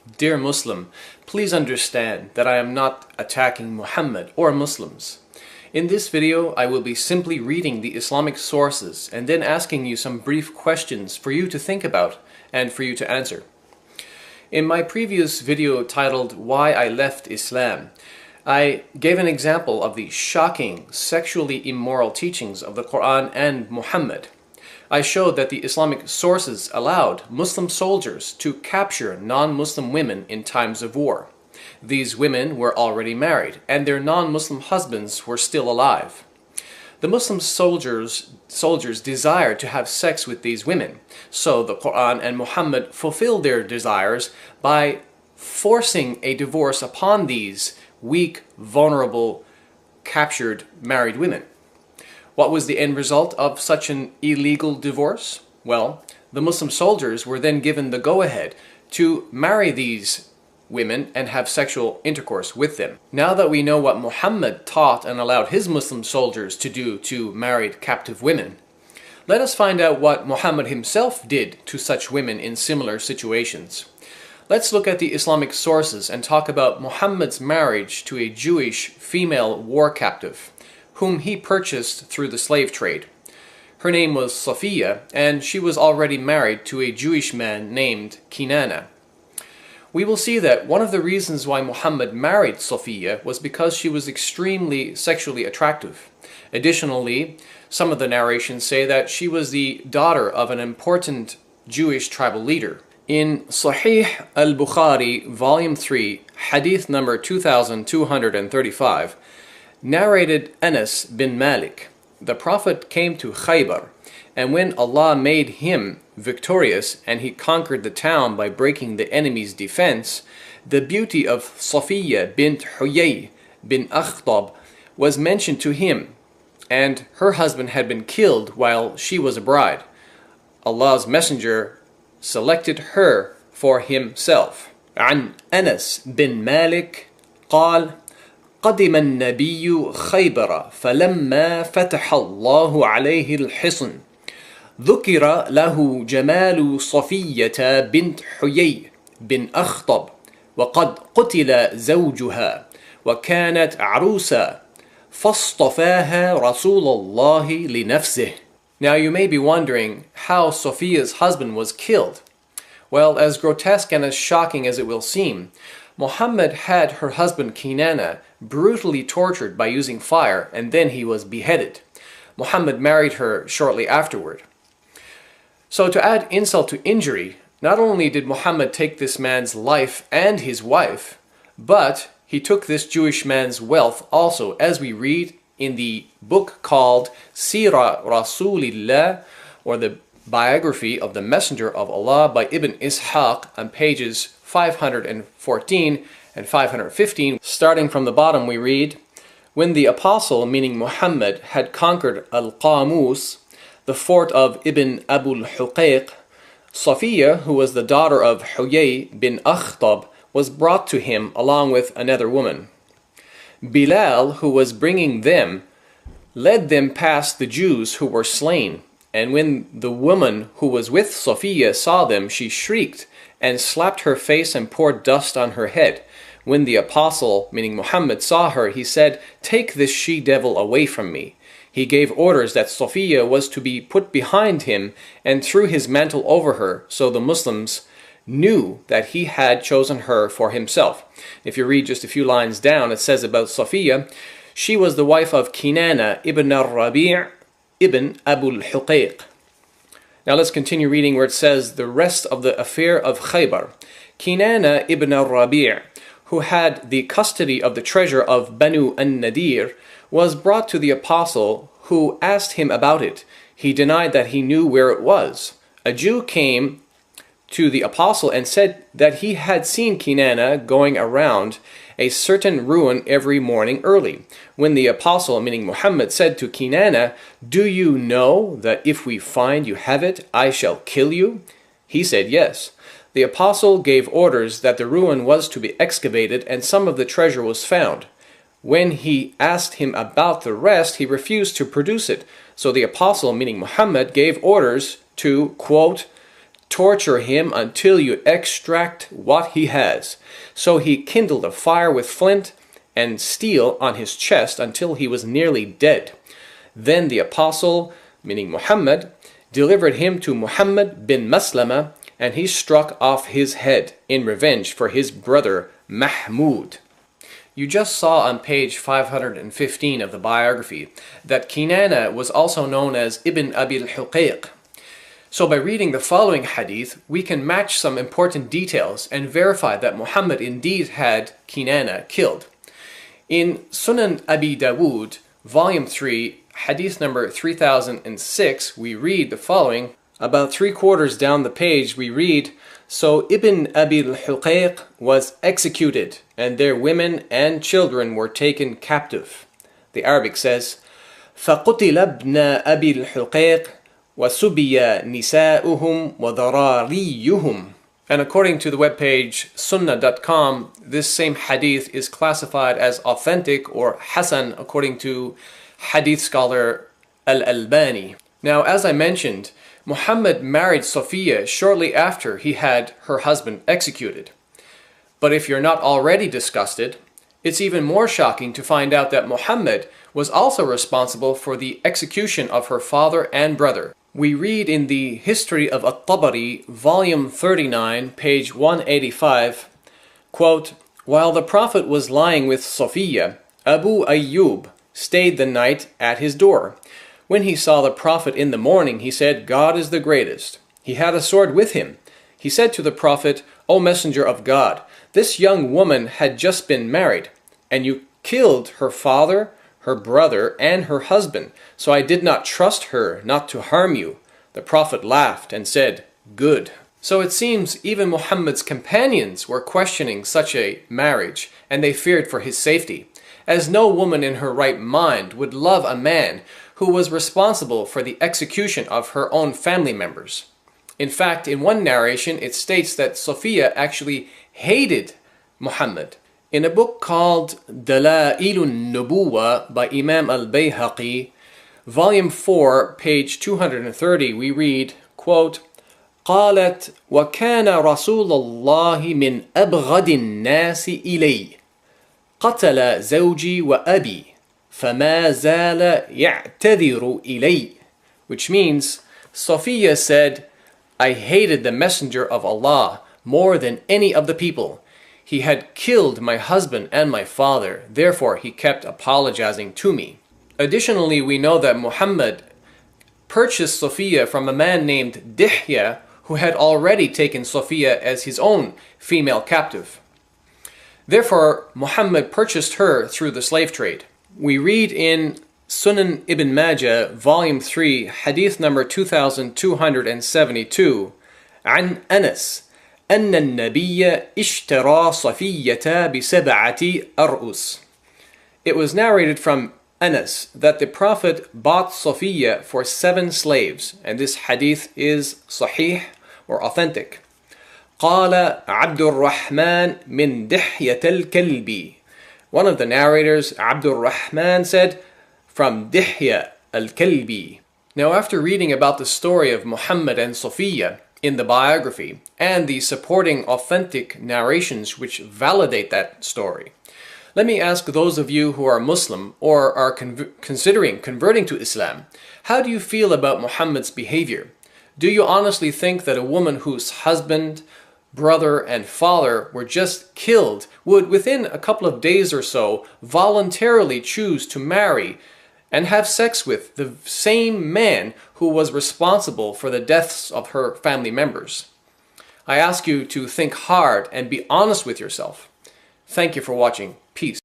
Dear Muslim, please understand that I am not attacking Muhammad or Muslims. In this video, I will be simply reading the Islamic sources and then asking you some brief questions for you to think about and for you to answer. In my previous video titled Why I Left Islam, I gave an example of the shocking, sexually immoral teachings of the Quran and Muhammad. I showed that the Islamic sources allowed Muslim soldiers to capture non-Muslim women in times of war. These women were already married, and their non-Muslim husbands were still alive. The Muslim soldiers desired to have sex with these women, so the Quran and Muhammad fulfilled their desires by forcing a divorce upon these weak, vulnerable, captured, married women. What was the end result of such an illegal divorce? Well, the Muslim soldiers were then given the go-ahead to marry these women and have sexual intercourse with them. Now that we know what Muhammad taught and allowed his Muslim soldiers to do to married captive women, let us find out what Muhammad himself did to such women in similar situations. Let's look at the Islamic sources and talk about Muhammad's marriage to a Jewish female war captive, whom he purchased through the slave trade. Her name was Safiya, and she was already married to a Jewish man named Kinana. We will see that one of the reasons why Muhammad married Safiya was because she was extremely sexually attractive. Additionally, some of the narrations say that she was the daughter of an important Jewish tribal leader. In Sahih al-Bukhari, Volume 3, Hadith number 2235, narrated Anas bin Malik, the Prophet came to Khaybar, and when Allah made him victorious and he conquered the town by breaking the enemy's defense, the beauty of Safiya bint Huyay bin Akhtab was mentioned to him, and her husband had been killed while she was a bride. Allah's Messenger selected her for himself. عن أنس بن مالك قال: قدم النبي خيبر فلما فتح الله عليه الحصن ذكر له جمال صفية بنت حيي بن أخطب وقد قتل زوجها وكانت عروسا فاصطفاها رسول الله لنفسه. Now you may be wondering how Sophia's husband was killed. Well, as grotesque and as shocking as it will seem, Muhammad had her husband Kinana brutally tortured by using fire, and then he was beheaded. Muhammad married her shortly afterward. So to add insult to injury, not only did Muhammad take this man's life and his wife, but he took this Jewish man's wealth also, as we read in the book called Sira Rasulillah, or the biography of the Messenger of Allah by Ibn Ishaq, on pages 514 and 515. Starting from the bottom we read, when the apostle, meaning Muhammad, had conquered Al-Qamus, the fort of Ibn Abu al-Huqayq, Safiya, who was the daughter of Huyay bin Akhtab, was brought to him along with another woman. Bilal, who was bringing them, led them past the Jews who were slain, and when the woman who was with Safiya saw them, she shrieked and slapped her face and poured dust on her head. When the apostle, meaning Muhammad, saw her, he said, "Take this she-devil away from me." He gave orders that Safiya was to be put behind him and threw his mantle over her, so the Muslims knew that he had chosen her for himself. If you read just a few lines down, it says about Safiya, she was the wife of Kinana ibn al-Rabi' ibn Abu al-Huqayq. Now let's continue reading where it says the rest of the affair of Khaybar. Kinana ibn al-Rabi', who had the custody of the treasure of Banu an-Nadir, was brought to the apostle, who asked him about it. He denied that he knew where it was. A Jew came to the apostle and said that he had seen Kinana going around a certain ruin every morning early. When the apostle, meaning Muhammad, said to Kinana, "Do you know that if we find you have it, I shall kill you?" He said yes. The apostle gave orders that the ruin was to be excavated, and some of the treasure was found. When he asked him about the rest, he refused to produce it. So the apostle, meaning Muhammad, gave orders to, quote, torture him until you extract what he has. So he kindled a fire with flint and steel on his chest until he was nearly dead. Then the apostle, meaning Muhammad, delivered him to Muhammad bin Maslama, and he struck off his head in revenge for his brother Mahmud. You just saw on page 515 of the biography that Kinana was also known as Ibn Abi al-Huqayq. So by reading the following hadith, we can match some important details and verify that Muhammad indeed had Kinana killed. In Sunan Abi Dawood, volume 3, hadith number 3006, we read the following. About 3/4 down the page we read, so Ibn Abi al-Huqayq was executed, and their women and children were taken captive. The Arabic says, فَقُتِلَ ابْنَ أَبِي الْحُقَيْقِ وَسُبِيَ نِسَاؤُهُمْ وَذَرَارِيُّهُمْ. And according to the webpage sunnah.com, this same hadith is classified as authentic or hasan according to hadith scholar Al-Albani. Now, as I mentioned, Muhammad married Safiya shortly after he had her husband executed. But if you're not already disgusted, it's even more shocking to find out that Muhammad was also responsible for the execution of her father and brother. We read in the History of At-Tabari, volume 39, page 185, quote, while the Prophet was lying with Safiya, Abu Ayyub stayed the night at his door. When he saw the Prophet in the morning, he said, God is the greatest. He had a sword with him. He said to the Prophet, O Messenger of God, this young woman had just been married, and you killed her father, her brother, and her husband, so I did not trust her not to harm you. The Prophet laughed and said, Good. So it seems even Muhammad's companions were questioning such a marriage, and they feared for his safety, as no woman in her right mind would love a man who was responsible for the execution of her own family members. In fact, in one narration, it states that Safiya actually hated Muhammad. In a book called Dala'ilun Nubuwa by Imam al-Bayhaqi, volume 4, page 230, we read, quote, قالت وكان رسول الله من أبغض الناس إلي قتل زوجي وأبي فما زال يعتذر إلي, which means Safiya said, I hated the messenger of Allah more than any of the people. He had killed my husband and my father, therefore he kept apologizing to me. Additionally, we know that Muhammad purchased Safiya from a man named Dihya, who had already taken Safiya as his own female captive. Therefore, Muhammad purchased her through the slave trade. We read in Sunan Ibn Majah, volume 3, hadith number 2272, عن أنس أن النبي اشترى صفية بسبعة أرؤس. It was narrated from Anas that the Prophet bought Safiya for 7 slaves, and this hadith is sahih or authentic. قال عبد الرحمن من دحية الكلب. One of the narrators, Abdul Rahman, said, from Dihya al-Kalbi. Now, after reading about the story of Muhammad and Safiya in the biography and the supporting authentic narrations which validate that story, let me ask those of you who are Muslim or are considering converting to Islam, how do you feel about Muhammad's behavior? Do you honestly think that a woman whose husband, brother, and father were just killed would, within a couple of days or so, voluntarily choose to marry and have sex with the same man who was responsible for the deaths of her family members? I ask you to think hard and be honest with yourself. Thank you for watching. Peace.